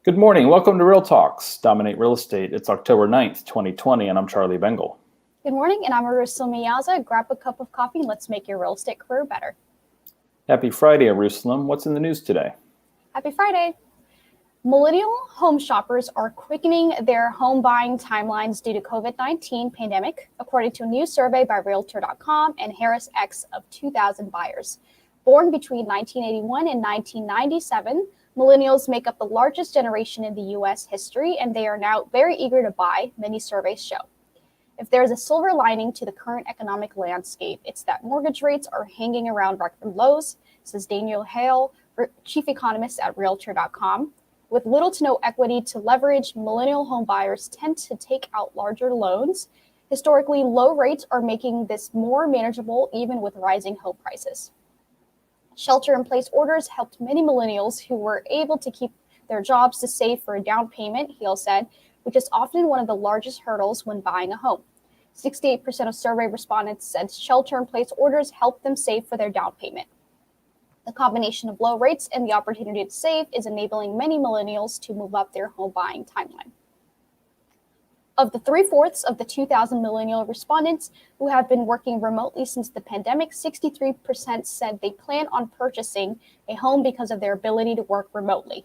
Good morning. Welcome to Real Talks, Dominate Real Estate. It's October 9th, 2020, and I'm Charlie Bengel. Good morning, and I'm Eyerusalem Meaza. Grab a cup of coffee and let's make your real estate career better. Happy Friday, Eyerusalem. What's in the news today? Happy Friday. Millennial home shoppers are quickening their home buying timelines due to COVID-19 pandemic, according to a new survey by Realtor.com and Harris X of 2,000 buyers. Born between 1981 and 1997, millennials make up the largest generation in the U.S. history, and they are now very eager to buy, many surveys show. If there is a silver lining to the current economic landscape, it's that mortgage rates are hanging around record lows, says Daniel Hale, chief economist at Realtor.com. With little to no equity to leverage, millennial home buyers tend to take out larger loans. Historically, low rates are making this more manageable even with rising home prices. Shelter-in-place orders helped many millennials who were able to keep their jobs to save for a down payment, Hale said, which is often one of the largest hurdles when buying a home. 68% of survey respondents said shelter-in-place orders helped them save for their down payment. The combination of low rates and the opportunity to save is enabling many millennials to move up their home buying timeline. Of the 3/4 of the 2,000 millennial respondents who have been working remotely since the pandemic, 63% said they plan on purchasing a home because of their ability to work remotely.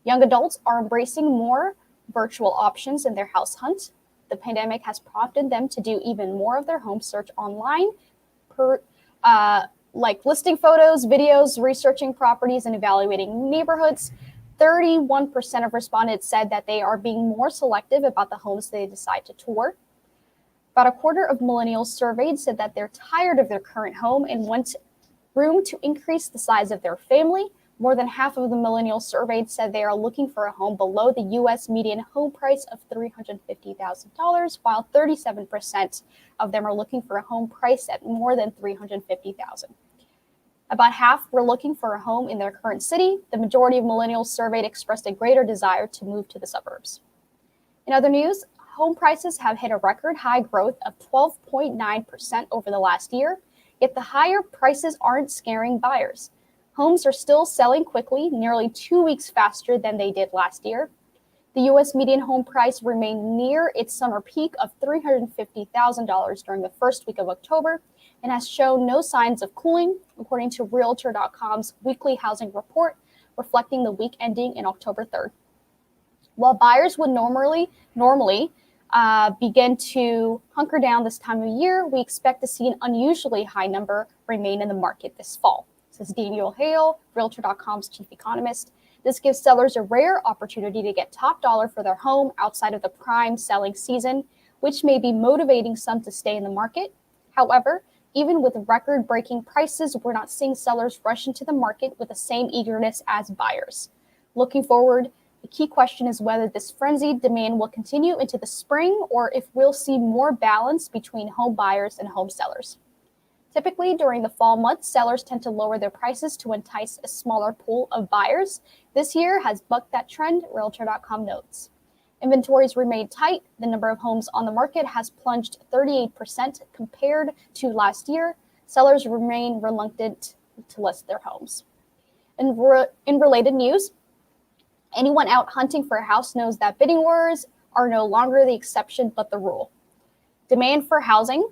Young adults are embracing more virtual options in their house hunt. The pandemic has prompted them to do even more of their home search online, like listing photos, videos, researching properties, and evaluating neighborhoods. 31% of respondents said that they are being more selective about the homes they decide to tour. About a quarter of millennials surveyed said that they're tired of their current home and want room to increase the size of their family. More than half of the millennials surveyed said they are looking for a home below the U.S. median home price of $350,000, while 37% of them are looking for a home price at more than $350,000. About half were looking for a home in their current city. The majority of millennials surveyed expressed a greater desire to move to the suburbs. In other news, home prices have hit a record high growth of 12.9% over the last year, yet the higher prices aren't scaring buyers. Homes are still selling quickly, nearly 2 weeks faster than they did last year. The U.S. median home price remained near its summer peak of $350,000 during the first week of October and has shown no signs of cooling, according to Realtor.com's weekly housing report, reflecting the week ending in October 3rd. While buyers would normally begin to hunker down this time of year, we expect to see an unusually high number remain in the market this fall, says Daniel Hale, Realtor.com's chief economist. This gives sellers a rare opportunity to get top dollar for their home outside of the prime selling season, which may be motivating some to stay in the market. However, even with record-breaking prices, we're not seeing sellers rush into the market with the same eagerness as buyers. Looking forward, the key question is whether this frenzied demand will continue into the spring or if we'll see more balance between home buyers and home sellers. Typically, during the fall months, sellers tend to lower their prices to entice a smaller pool of buyers. This year has bucked that trend, Realtor.com notes. Inventories remain tight. The number of homes on the market has plunged 38% compared to last year. Sellers remain reluctant to list their homes. In related news, anyone out hunting for a house knows that bidding wars are no longer the exception but the rule. Demand for housing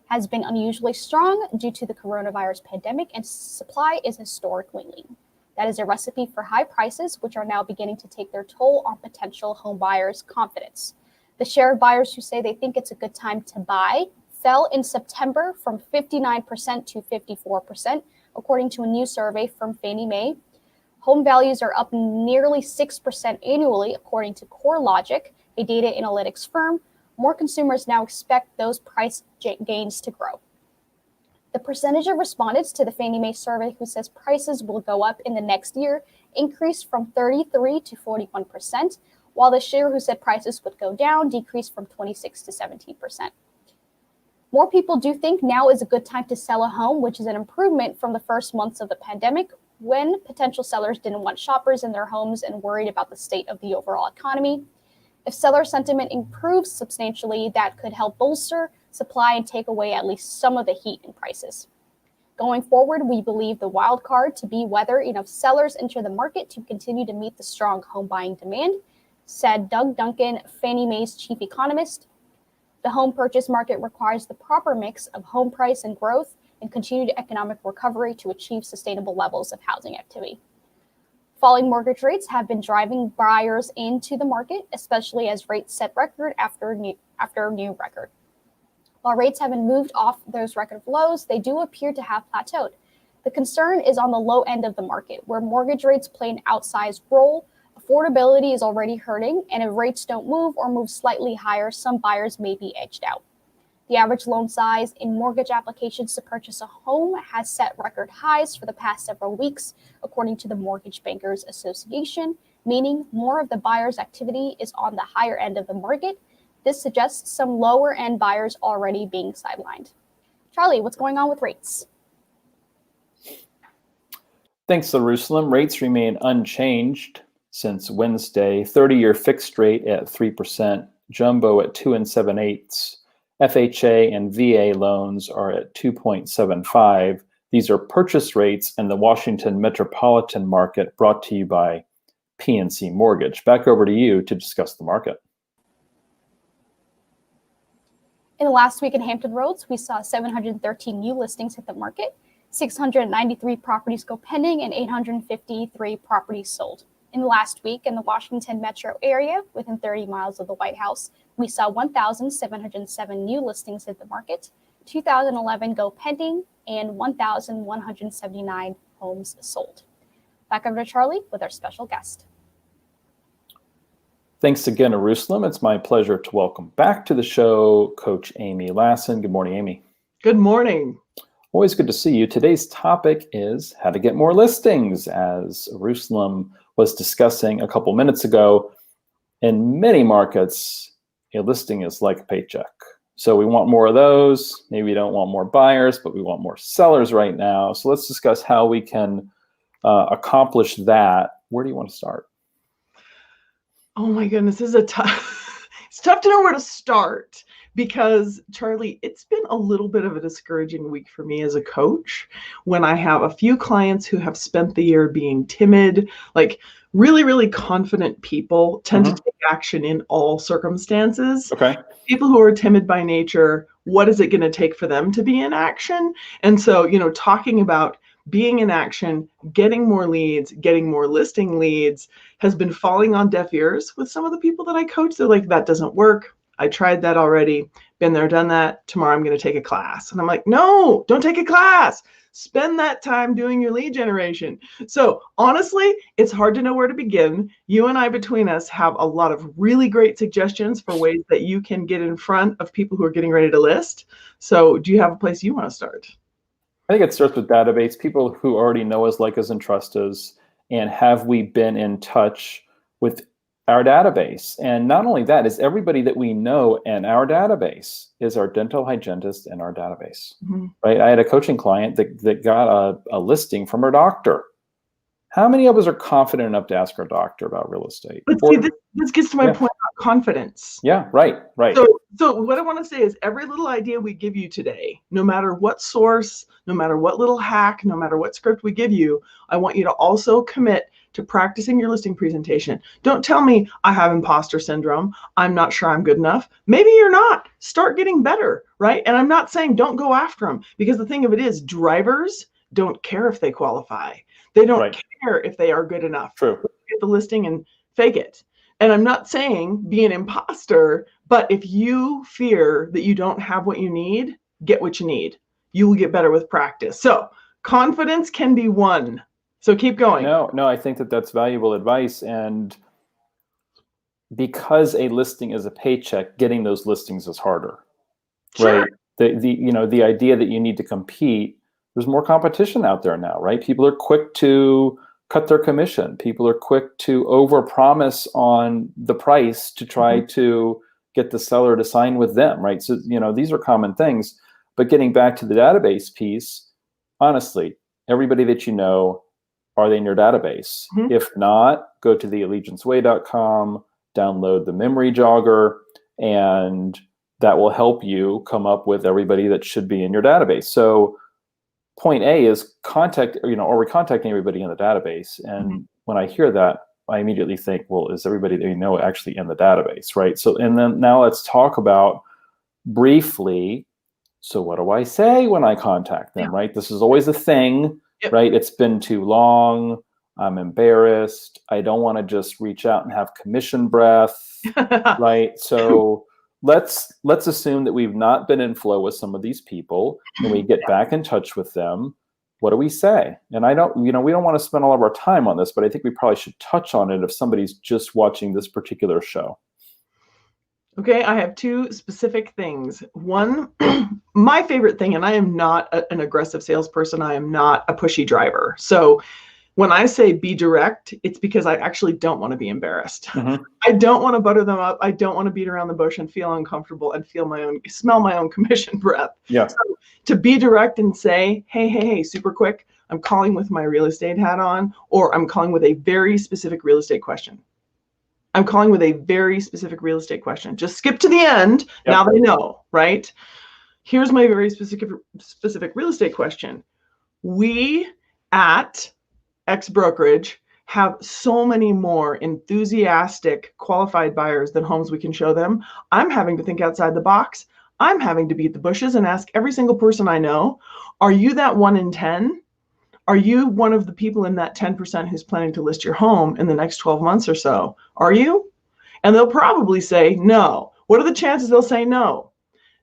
has been unusually strong due to the coronavirus pandemic, and supply is historically lean. That is a recipe for high prices, which are now beginning to take their toll on potential home buyers' confidence. The share of buyers who say they think it's a good time to buy fell in September from 59% to 54%, according to a new survey from Fannie Mae. Home values are up nearly 6% annually, according to CoreLogic, a data analytics firm. More consumers now expect those price gains to grow. The percentage of respondents to the Fannie Mae survey who says prices will go up in the next year increased from 33 to 41%, while the share who said prices would go down decreased from 26 to 17%. More people do think now is a good time to sell a home, which is an improvement from the first months of the pandemic, when potential sellers didn't want shoppers in their homes and worried about the state of the overall economy. If seller sentiment improves substantially, that could help bolster supply and take away at least some of the heat in prices. Going forward, we believe the wild card to be whether enough sellers enter the market to continue to meet the strong home buying demand, said Doug Duncan, Fannie Mae's chief economist. The home purchase market requires the proper mix of home price and growth and continued economic recovery to achieve sustainable levels of housing activity. Falling mortgage rates have been driving buyers into the market, especially as rates set record after new record. While rates haven't moved off those record lows, they do appear to have plateaued. The concern is on the low end of the market, where mortgage rates play an outsized role. Affordability is already hurting, and if rates don't move or move slightly higher, some buyers may be edged out. The average loan size in mortgage applications to purchase a home has set record highs for the past several weeks, according to the Mortgage Bankers Association, meaning more of the buyers' activity is on the higher end of the market. This suggests some lower-end buyers already being sidelined. Charlie, what's going on with rates? Thanks, Eyerusalem. Rates remain unchanged since Wednesday. 30-year fixed rate at 3%, jumbo at 2 7/8. FHA and VA loans are at 2.75. These are purchase rates in the Washington metropolitan market, brought to you by PNC Mortgage. Back over to you to discuss the market. In the last week in Hampton Roads, we saw 713 new listings hit the market, 693 properties go pending, and 853 properties sold. In the last week in the Washington metro area, within 30 miles of the White House, we saw 1,707 new listings hit the market, 2,011 go pending, and 1,179 homes sold. Back over to Charlie with our special guest. Thanks again, Eyerusalem. It's my pleasure to welcome back to the show Coach Amy Lassen. Good morning, Amy. Good morning. Always good to see you. Today's topic is how to get more listings, as Eyerusalem was discussing a couple minutes ago. In many markets, a listing is like a paycheck. So we want more of those. Maybe we don't want more buyers, but we want more sellers right now. So let's discuss how we can accomplish that. Where do you want to start? Oh my goodness, it's tough to know where to start, because Charlie, it's been a little bit of a discouraging week for me as a coach when I have a few clients who have spent the year being timid. Like really, really confident people tend to take action in all circumstances. Okay. People who are timid by nature, what is it going to take for them to be in action? And so, talking about being in action, getting more leads, getting more listing leads has been falling on deaf ears with some of the people that I coach. They're like, that doesn't work. I tried that already. Been there, done that. Tomorrow I'm going to take a class. And I'm like, no, don't take a class. Spend that time doing your lead generation. So honestly, it's hard to know where to begin. You and I, between us, have a lot of really great suggestions for ways that you can get in front of people who are getting ready to list. So do you have a place you want to start? I think it starts with database, people who already know us, like us, and trust us. And have we been in touch with our database? And not only that, is everybody that we know in our database is our dental hygienist in our database, right? I had a coaching client that got a listing from her doctor. How many of us are confident enough to ask our doctor about real estate? But see, this gets to my point about confidence. Yeah, right. So what I want to say is every little idea we give you today, no matter what source, no matter what little hack, no matter what script we give you, I want you to also commit to practicing your listing presentation. Don't tell me I have imposter syndrome. I'm not sure I'm good enough. Maybe you're not. Start getting better, right? And I'm not saying don't go after them, because the thing of it is, drivers don't care if they qualify. They don't care if they are good enough. True. Get the listing and fake it. And I'm not saying be an imposter, but if you fear that you don't have what you need, get what you need. You will get better with practice. So confidence can be won. So keep going. No, I think that's valuable advice. And because a listing is a paycheck, getting those listings is harder, Sure. right? The idea that you need to compete, there's more competition out there now, right? People are quick to cut their commission. People are quick to overpromise on the price to try to get the seller to sign with them, right? So, these are common things. But getting back to the database piece, honestly, everybody that you know, are they in your database? If not, go to theallegianceway.com, download the memory jogger, and that will help you come up with everybody that should be in your database. So point A is contact, or we're contacting everybody in the database. And when I hear that, I immediately think, well, is everybody that you know actually in the database, right? So, and then now let's talk about briefly, so what do I say when I contact them, right? This is always a thing, right? It's been too long. I'm embarrassed. I don't want to just reach out and have commission breath, right? So let's assume that we've not been in flow with some of these people and we get back in touch with them. What do we say? And I don't, we don't want to spend all of our time on this, but I think we probably should touch on it if somebody's just watching this particular show. Okay, I have two specific things. One, my favorite thing, and I am not an aggressive salesperson, I am not a pushy driver. So when I say be direct, it's because I actually don't want to be embarrassed. I don't want to butter them up. I don't want to beat around the bush and feel uncomfortable and smell my own commission breath. Yeah. So to be direct and say, hey, super quick, I'm calling with my real estate hat on, or I'm calling with a very specific real estate question. I'm calling with a very specific real estate question. Just skip to the end. Yep. Now they know, right? Here's my very specific real estate question. We at X brokerage have so many more enthusiastic, qualified buyers than homes we can show them. I'm having to think outside the box. I'm having to beat the bushes and ask every single person I know, are you that 1 in 10? Are you one of the people in that 10% who's planning to list your home in the next 12 months or so? Are you? And they'll probably say no. What are the chances they'll say no?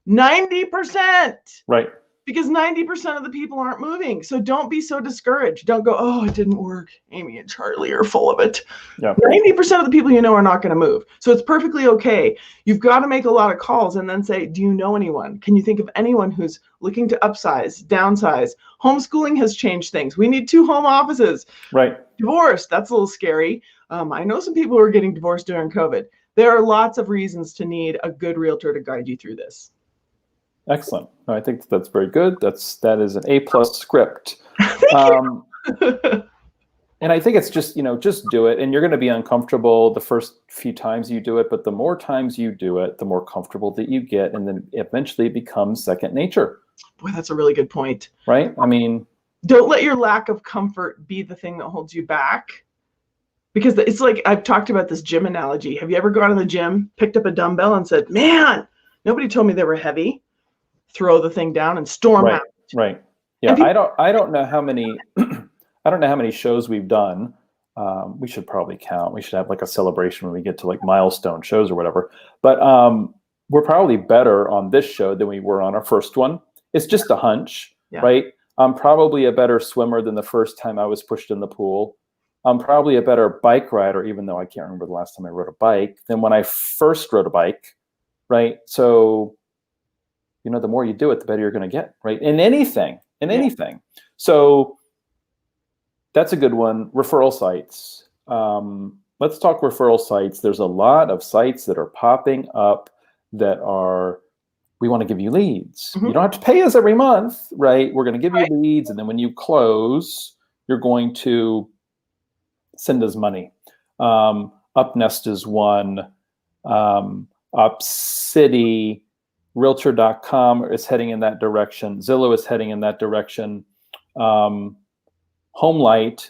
90%. Right. Because 90% of the people aren't moving. So don't be so discouraged. Don't go, oh, it didn't work. Amy and Charlie are full of it. Yeah. 90% of the people you know are not going to move. So it's perfectly okay. You've got to make a lot of calls and then say, do you know anyone? Can you think of anyone who's looking to upsize, downsize? Homeschooling has changed things. We need 2 home offices. Right. Divorce, that's a little scary. I know some people who are getting divorced during COVID. There are lots of reasons to need a good realtor to guide you through this. Excellent. No, I think that's very good. That is an A+ script. And I think it's just, just do it. And you're going to be uncomfortable the first few times you do it, but the more times you do it, the more comfortable that you get. And then eventually it becomes second nature. Boy, that's a really good point. Right? I mean, don't let your lack of comfort be the thing that holds you back. Because it's like, I've talked about this gym analogy. Have you ever gone to the gym, picked up a dumbbell and said, man, nobody told me they were heavy. Throw the thing down and storm out. Right. Yeah. I don't know how many I don't know how many shows we've done. We should probably count. We should have like a celebration when we get to like milestone shows or whatever. But we're probably better on this show than we were on our first one. It's just a hunch, right? I'm probably a better swimmer than the first time I was pushed in the pool. I'm probably a better bike rider, even though I can't remember the last time I rode a bike, than when I first rode a bike, right? So the more you do it, the better you're going to get, right? In anything. So that's a good one. Referral sites. Let's talk referral sites. There's a lot of sites that are popping up that are, we want to give you leads. You don't have to pay us every month, right? We're going to give you leads. And then when you close, you're going to send us money. UpNest is one. UpCity, Realtor.com is heading in that direction. Zillow is heading in that direction. Homelight,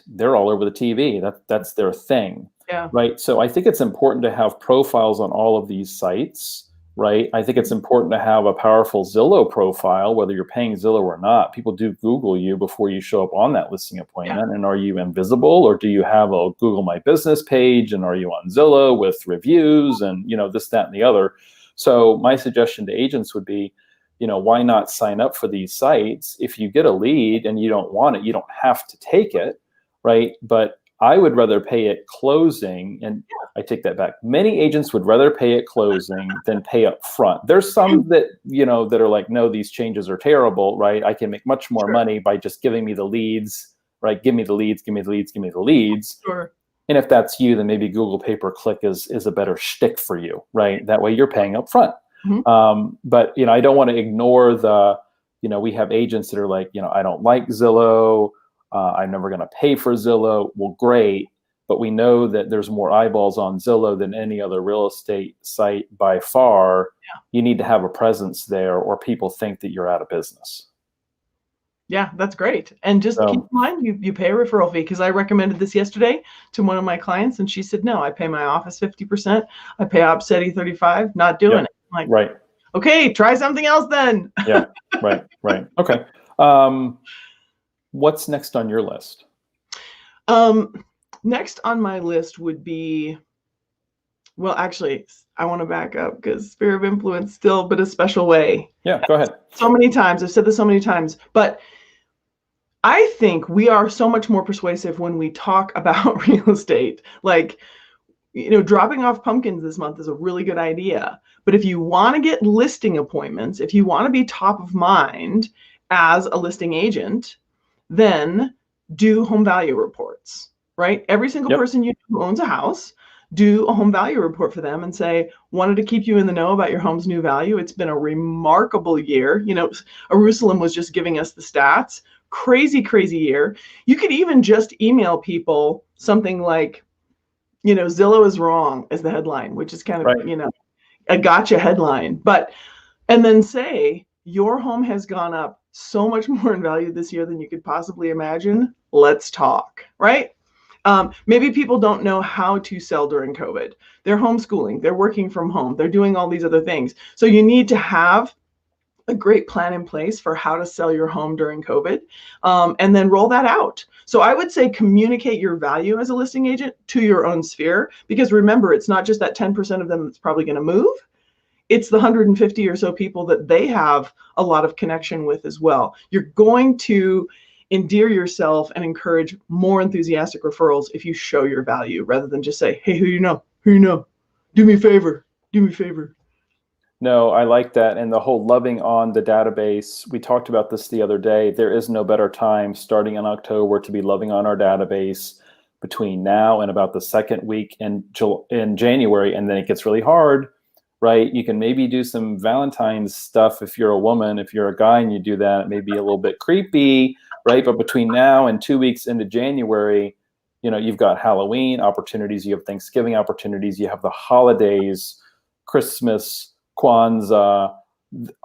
they're all over the TV. That's their thing, right? So I think it's important to have profiles on all of these sites, right? I think it's important to have a powerful Zillow profile, whether you're paying Zillow or not. People do Google you before you show up on that listing appointment. And are you invisible, or do you have a Google My Business page? And are you on Zillow with reviews and this, that, and the other? So my suggestion to agents would be, why not sign up for these sites? If you get a lead and you don't want it, you don't have to take it, right? But I would rather pay at closing, and I take that back. Many agents would rather pay at closing than pay up front. There's some that, that are like, no, these changes are terrible, right? I can make much more money by just giving me the leads, right? Give me the leads, give me the leads, give me the leads. Sure. And if that's you, then maybe Google pay-per-click is a better shtick for you, right? That way you're paying up front. But, I don't want to ignore the, we have agents that are like, I don't like Zillow. I'm never going to pay for Zillow. Well, great. But we know that there's more eyeballs on Zillow than any other real estate site by far. You need to have a presence there, or people think that you're out of business. Yeah, that's great. And just keep in mind, you pay a referral fee, because I recommended this yesterday to one of my clients, and she said, no, I pay my office 50%. I pay OPSETI 35, not doing it. I'm like, right. Okay, try something else then. Yeah, right. Okay. What's next on your list? Next on my list would be, well, actually, I want to back up, because sphere of influence still, but a special way. Yeah, go ahead. So many times, I've said this so many times, but I think we are so much more persuasive when we talk about real estate. Like, dropping off pumpkins this month is a really good idea. But if you want to get listing appointments, if you want to be top of mind as a listing agent, then do home value reports, right? Every single person you know who owns a house, do a home value report for them and say, wanted to keep you in the know about your home's new value. It's been a remarkable year. Eyerusalem was just giving us the stats. Crazy, crazy year. You could even just email people something like, Zillow is wrong as the headline, which is kind of, a gotcha headline. And then say, your home has gone up so much more in value this year than you could possibly imagine. Let's talk, right? Maybe people don't know how to sell during COVID. They're homeschooling, they're working from home, they're doing all these other things. So you need to have a great plan in place for how to sell your home during COVID, and then roll that out. So I would say communicate your value as a listing agent to your own sphere, because remember, it's not just that 10% of them that's probably going to move. It's the 150 or so people that they have a lot of connection with as well. You're going to endear yourself and encourage more enthusiastic referrals if you show your value, rather than just say, hey, who you know, do me a favor. No, I like that. And the whole loving on the database, we talked about this the other day. There is no better time starting in October to be loving on our database between now and about the second week in January. And then it gets really hard, right? You can maybe do some Valentine's stuff if you're a woman. If you're a guy and you do that, it may be a little bit creepy, right? But between now and 2 weeks into January, you've got Halloween opportunities, you have Thanksgiving opportunities, you have the holidays, Christmas, Kwanzaa,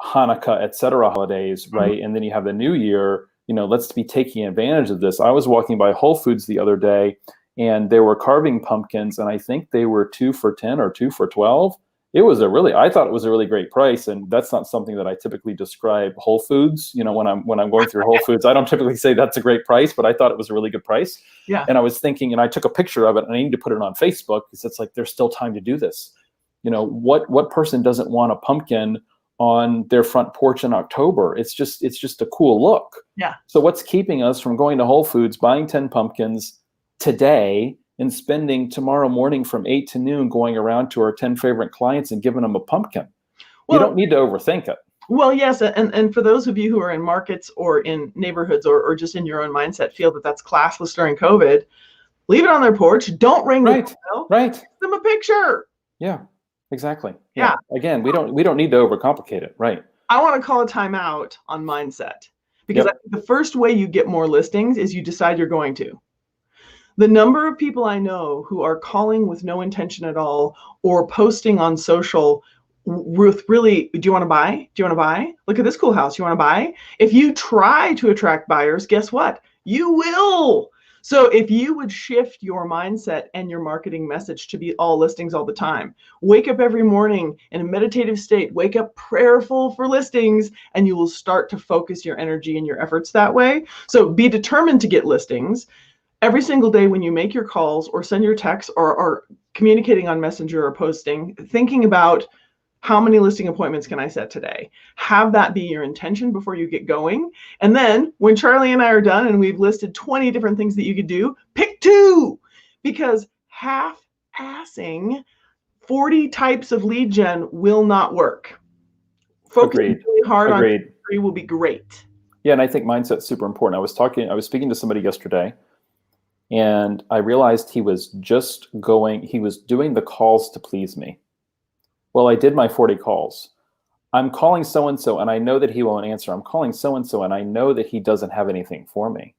Hanukkah, etc. holidays, right? And then you have the new year. Let's be taking advantage of this. I was walking by Whole Foods the other day, and they were carving pumpkins, and I think they were 2 for $10 or 2 for $12. I thought it was a really great price, and that's not something that I typically describe Whole Foods. When I'm going through Whole Foods, I don't typically say that's a great price, but I thought it was a really good price. Yeah. And I was thinking, and I took a picture of it, and I need to put it on Facebook, because it's like there's still time to do this. What person doesn't want a pumpkin on their front porch in October? It's just a cool look. Yeah. So what's keeping us from going to Whole Foods, buying 10 pumpkins today, and spending tomorrow morning from 8 to noon going around to our 10 favorite clients and giving them a pumpkin? You don't need to overthink it. Well, yes. And for those of you who are in markets or in neighborhoods or just in your own mindset feel that that's classless during COVID, leave it on their porch. Don't ring the bell. Right. Give them a picture. Yeah. Exactly. Yeah. Again, we don't need to overcomplicate it, right? I want to call a timeout on mindset, because I think the first way you get more listings is you decide you're going to. The number of people I know who are calling with no intention at all, or posting on social with really, do you want to buy? Do you want to buy? Look at this cool house. You want to buy? If you try to attract buyers, guess what? You will. So if you would shift your mindset and your marketing message to be all listings all the time, wake up every morning in a meditative state, wake up prayerful for listings, and you will start to focus your energy and your efforts that way. So be determined to get listings. Every single day when you make your calls or send your texts or communicating on Messenger or posting, thinking about, how many listing appointments can I set today? Have that be your intention before you get going. And then when Charlie and I are done and we've listed 20 different things that you could do, pick 2, because half-assing 40 types of lead gen will not work. Focusing really hard on 3 will be great. Yeah, and I think mindset's super important. I was speaking to somebody yesterday, and I realized he was doing the calls to please me. Well, I did my 40 calls. I'm calling so-and-so, and I know that he won't answer. I'm calling so-and-so, and I know that he doesn't have anything for me.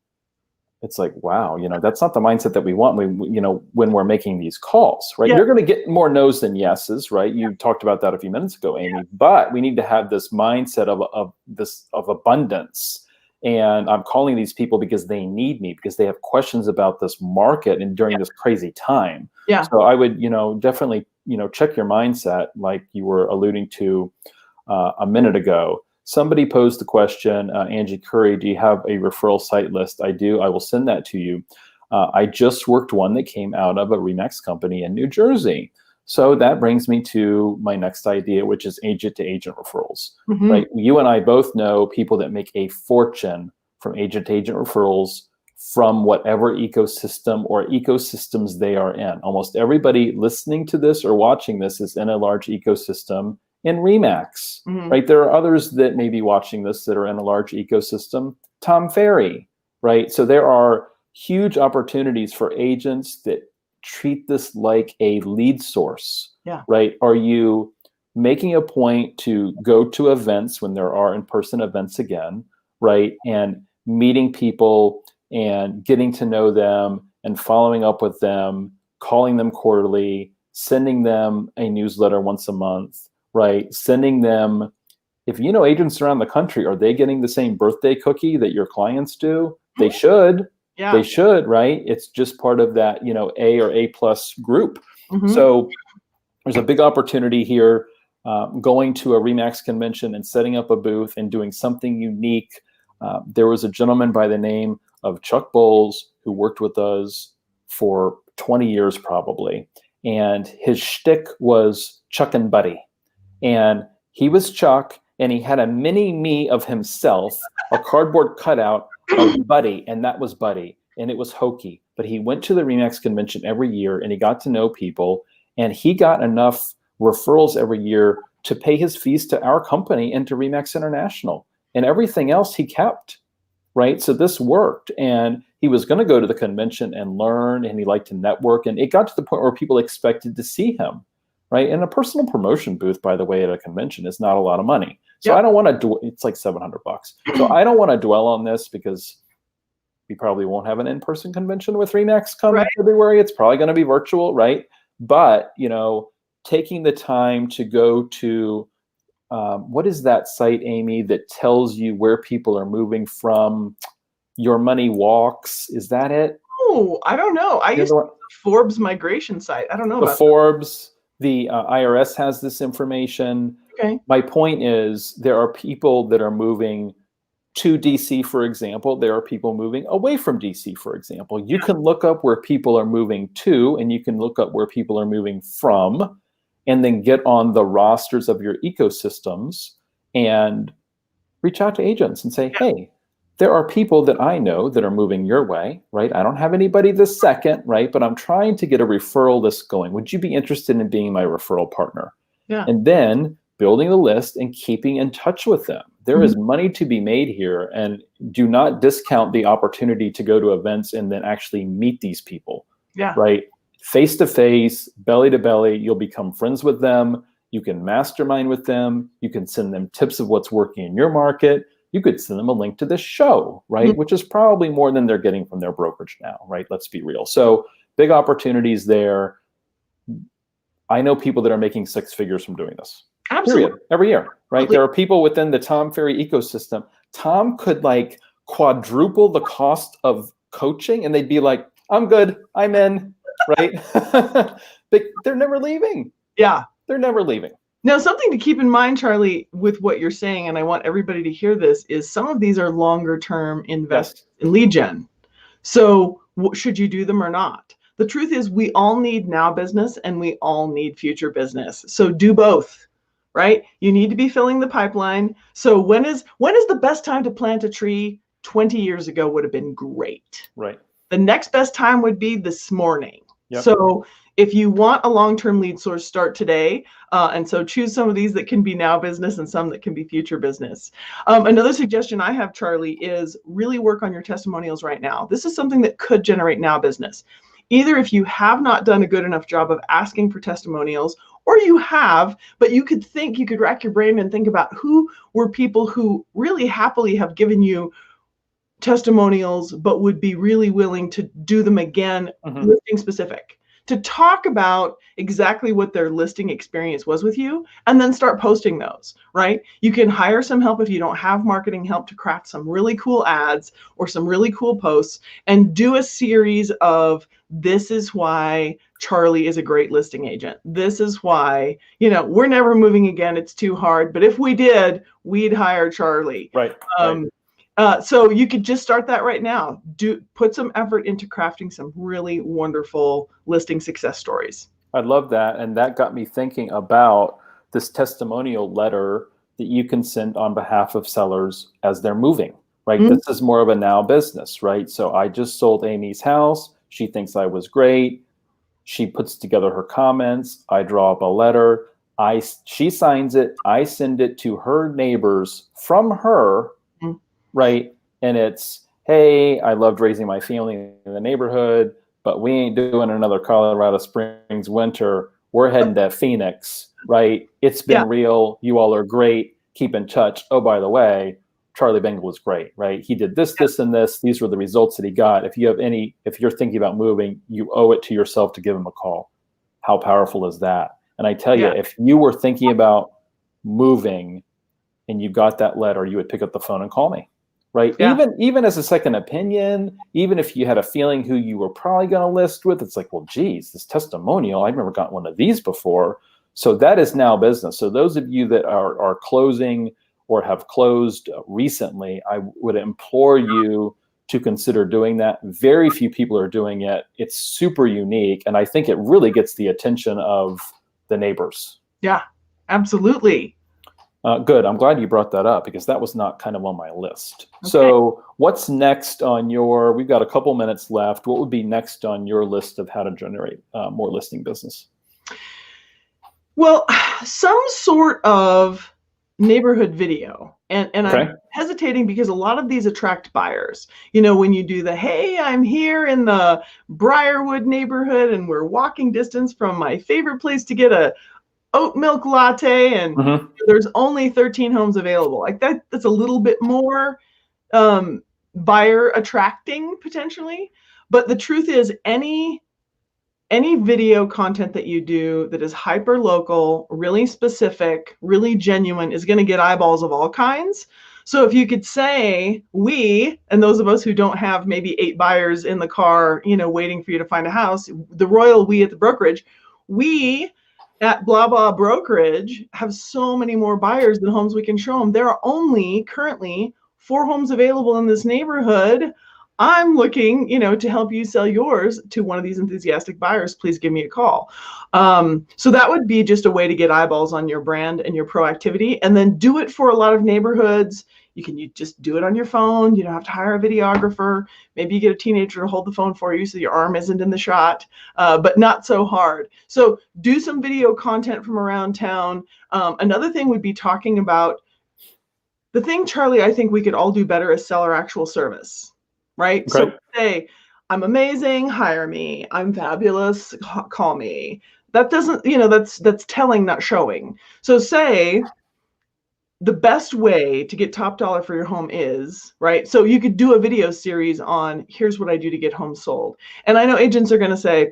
It's like, wow, that's not the mindset that we want when we're making these calls, right? Yeah. You're going to get more no's than yeses, right? You talked about that a few minutes ago, Amy, but we need to have this mindset of abundance And I'm calling these people because they need me, because they have questions about this market and during this crazy time. Yeah. So I would, definitely, check your mindset, like you were alluding to a minute ago. Somebody posed the question, Angie Curry, do you have a referral site list? I do. I will send that to you. I just worked one that came out of a Remax company in New Jersey. So that brings me to my next idea, which is agent-to-agent referrals. Mm-hmm. Right? You and I both know people that make a fortune from agent-to-agent referrals from whatever ecosystem or ecosystems they are in. Almost everybody listening to this or watching this is in a large ecosystem in Remax. Mm-hmm. Right? There are others that may be watching this that are in a large ecosystem. Tom Ferry, right? So there are huge opportunities for agents that treat this like a lead source. Yeah. Right? Are you making a point to go to events when there are in-person events again, right? And meeting people and getting to know them and following up with them, calling them quarterly, sending them a newsletter once a month, right? Sending them, if you know agents around the country, are they getting the same birthday cookie that your clients do? They should. Yeah. They should, right? It's just part of that, A or A plus group. Mm-hmm. So there's a big opportunity here, going to a Remax convention and setting up a booth and doing something unique. There was a gentleman by the name of Chuck Bowles who worked with us for 20 years probably. And his shtick was Chuck and Buddy. And he was Chuck, and he had a mini me of himself, a cardboard cutout of Buddy, and that was Buddy. And it was hokey. But he went to the Remax convention every year, and he got to know people, and he got enough referrals every year to pay his fees to our company and to Remax International. And everything else he kept, right? So this worked. And he was going to go to the convention and learn, and he liked to network. And it got to the point where people expected to see him, right? And a personal promotion booth, by the way, at a convention is not a lot of money. So Yep. I don't want to it's like $700. So I don't want to dwell on this because we probably won't have an in-person convention with Remax come February. It's probably going to be virtual, right? But, taking the time to go to, what is that site, Amy, that tells you where people are moving from? Your Money Walks, is that it? Oh, I don't know. I used the Forbes migration site. I don't know the about Forbes. The IRS has this information. Okay. My point is there are people that are moving to DC, for example. There are people moving away from DC, for example. You can look up where people are moving to, and you can look up where people are moving from, and then get on the rosters of your ecosystems and reach out to agents and say, hey, there are people that I know that are moving your way, right? I don't have anybody this second, right? But I'm trying to get a referral list going. Would you be interested in being my referral partner? Yeah. And then building the list and keeping in touch with them. There is money to be made here, and do not discount the opportunity to go to events and then actually meet these people, right? Face to face, belly to belly, you'll become friends with them. You can mastermind with them. You can send them tips of what's working in your market. You could send them a link to this show, right? Which is probably more than they're getting from their brokerage now, right? Let's be real. So big opportunities there. I know people that are making six figures from doing this. Absolutely. Period. Every year, right? There are people within the Tom Ferry ecosystem. Tom could like quadruple the cost of coaching, and they'd be like, I'm good, I'm in, right? But they're never leaving. Yeah. They're never leaving. Now, something to keep in mind, Charlie, with what you're saying, and I want everybody to hear this, is some of these are longer term invest in lead gen. So should you do them or not? The truth is we all need now business and we all need future business. So do both, right? You need to be filling the pipeline. So when is the best time to plant a tree? 20 years ago would have been great. Right. The next best time would be this morning. Yep. So if you want a long-term lead source, start today. And so choose some of these that can be now business and some that can be future business. Another suggestion I have, Charlie, is really work on your testimonials right now. This is something that could generate now business. Either if you have not done a good enough job of asking for testimonials, or you have, but you could rack your brain and think about who were people who really happily have given you testimonials, but would be really willing to do them again, listing specific. to talk about exactly what their listing experience was with you, and then start posting those, right? You can hire some help if you don't have marketing help to craft some really cool ads or some really cool posts, and do a series of, this is why Charlie is a great listing agent. This is why, we're never moving again. It's too hard. But if we did, we'd hire Charlie. Right. So you could just start that right now. Put some effort into crafting some really wonderful listing success stories. I love that. And that got me thinking about this testimonial letter that you can send on behalf of sellers as they're moving, right? Mm-hmm. This is more of a now business, right? So I just sold Amy's house. She thinks I was great. She puts together her comments. I draw up a letter. She signs it. I send it to her neighbors from her, right? And it's, hey, I loved raising my family in the neighborhood, but we ain't doing another Colorado Springs winter. We're heading to Phoenix, right? It's been real. You all are great. Keep in touch. Oh, by the way, Charlie Bengel was great, right? He did this, this, and this. These were the results that he got. If you're thinking about moving, you owe it to yourself to give him a call. How powerful is that? And I tell you, if you were thinking about moving and you got that letter, you would pick up the phone and call me, right? Yeah. Even as a second opinion, even if you had a feeling who you were probably going to list with, it's like, well, geez, this testimonial, I've never gotten one of these before. So that is now business. So those of you that are closing or have closed recently, I would implore you to consider doing that. Very few people are doing it. It's super unique. And I think it really gets the attention of the neighbors. Yeah, absolutely. Good. I'm glad you brought that up because that was not kind of on my list. Okay. So what's next on we've got a couple minutes left. What would be next on your list of how to generate more listing business? Well, some sort of neighborhood video. And okay. I'm hesitating because a lot of these attract buyers. When you do hey, I'm here in the Briarwood neighborhood and we're walking distance from my favorite place to get a oat milk latte, and there's only 13 homes available. Like that's a little bit more buyer attracting potentially. But the truth is any video content that you do that is hyper local, really specific, really genuine is going to get eyeballs of all kinds. So if you could say, we, and those of us who don't have maybe 8 buyers in the car, waiting for you to find a house, the royal we at the brokerage, we at blah blah brokerage have so many more buyers than homes we can show them. There are only currently 4 homes available in this neighborhood. I'm looking, to help you sell yours to one of these enthusiastic buyers. Please give me a call. So that would be just a way to get eyeballs on your brand and your proactivity, and then do it for a lot of neighborhoods. You just do it on your phone. You don't have to hire a videographer. Maybe you get a teenager to hold the phone for you so your arm isn't in the shot, but not so hard. So do some video content from around town. Another thing would be talking about the thing, Charlie, I think we could all do better is sell our actual service. Right? Okay. So say, I'm amazing, hire me. I'm fabulous, call me. That doesn't, that's telling, not showing. So say the best way to get top dollar for your home is, right? So you could do a video series on, here's what I do to get homes sold. And I know agents are going to say,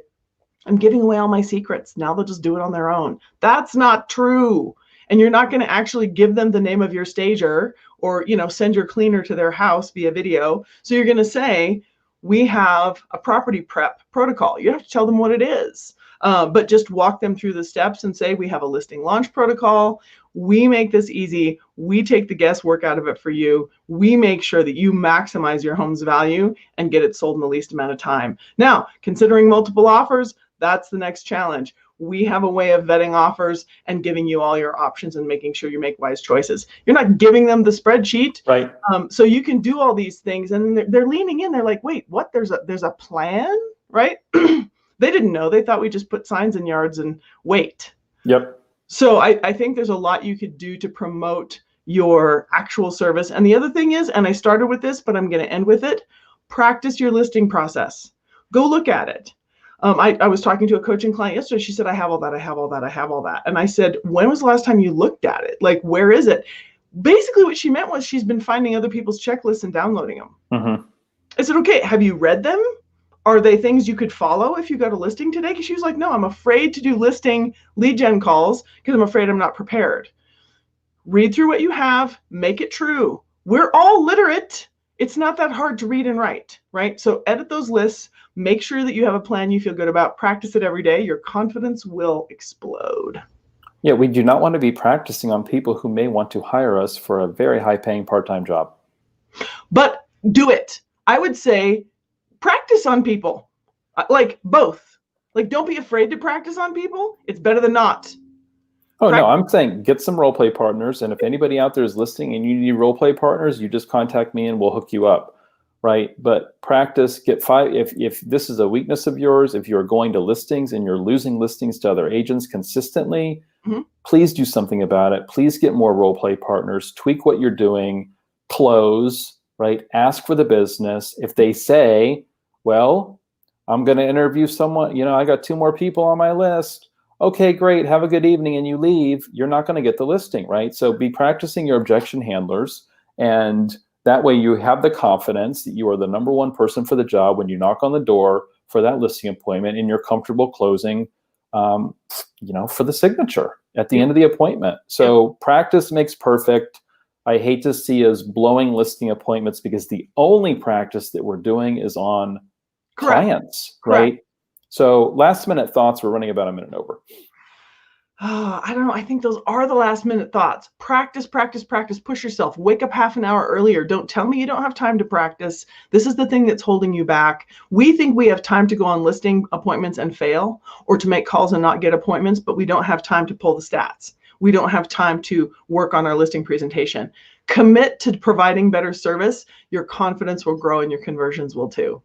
I'm giving away all my secrets. Now they'll just do it on their own. That's not true. And you're not going to actually give them the name of your stager or, send your cleaner to their house via video. So you're going to say, we have a property prep protocol. You have to tell them what it is, but just walk them through the steps and say, we have a listing launch protocol. We make this easy. We take the guesswork out of it for you. We make sure that you maximize your home's value and get it sold in the least amount of time. Now, considering multiple offers, that's the next challenge. We have a way of vetting offers and giving you all your options and making sure you make wise choices. You're not giving them the spreadsheet. Right. So you can do all these things, and they're leaning in. They're like, wait, what? There's a plan, right? They didn't know. They thought we just put signs in yards and wait. Yep. So I think there's a lot you could do to promote your actual service. And the other thing is, and I started with this, but I'm going to end with it, practice your listing process. Go look at it. I was talking to a coaching client yesterday. She said, I have all that, I have all that, I have all that. And I said, when was the last time you looked at it? Like, where is it? Basically, what she meant was she's been finding other people's checklists and downloading them. I said, okay, have you read them? Are they things you could follow if you go to listing today? Because she was like, no, I'm afraid to do listing lead gen calls because I'm afraid I'm not prepared. Read through what you have, make it true. We're all literate. It's not that hard to read and write, right? So edit those lists, make sure that you have a plan you feel good about, practice it every day. Your confidence will explode. Yeah, we do not want to be practicing on people who may want to hire us for a very high-paying part-time job. But do it. I would say practice on people, like both. Like, don't be afraid to practice on people. It's better than not. Oh, no, I'm saying get some role play partners. And if anybody out there is listening and you need role play partners, you just contact me and we'll hook you up, right? But practice, get 5. If this is a weakness of yours, if you're going to listings and you're losing listings to other agents consistently, please do something about it. Please get more role play partners, tweak what you're doing, close, right? Ask for the business. If they say, well, I'm going to interview someone, I got 2 more people on my list. Okay, great. Have a good evening. And you leave, you're not going to get the listing, right? So be practicing your objection handlers. And that way you have the confidence that you are the number 1 person for the job when you knock on the door for that listing appointment and you're comfortable closing, for the signature at the end of the appointment. So practice makes perfect. I hate to see us blowing listing appointments because the only practice that we're doing is on clients, right? So last minute thoughts, we're running about a minute over. I don't know. I think those are the last minute thoughts. Practice, practice, practice. Push yourself. Wake up half an hour earlier. Don't tell me you don't have time to practice. This is the thing that's holding you back. We think we have time to go on listing appointments and fail, or to make calls and not get appointments, but we don't have time to pull the stats. We don't have time to work on our listing presentation. Commit to providing better service. Your confidence will grow and your conversions will too.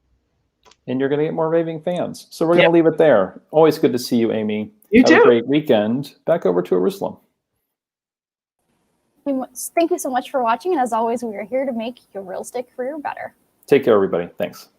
And you're going to get more raving fans. So we're going to leave it there. Always good to see you, Amy. You too. Have a great weekend. Back over to Eyerusalem. Thank you so much for watching. And as always, we are here to make your real estate career better. Take care, everybody. Thanks.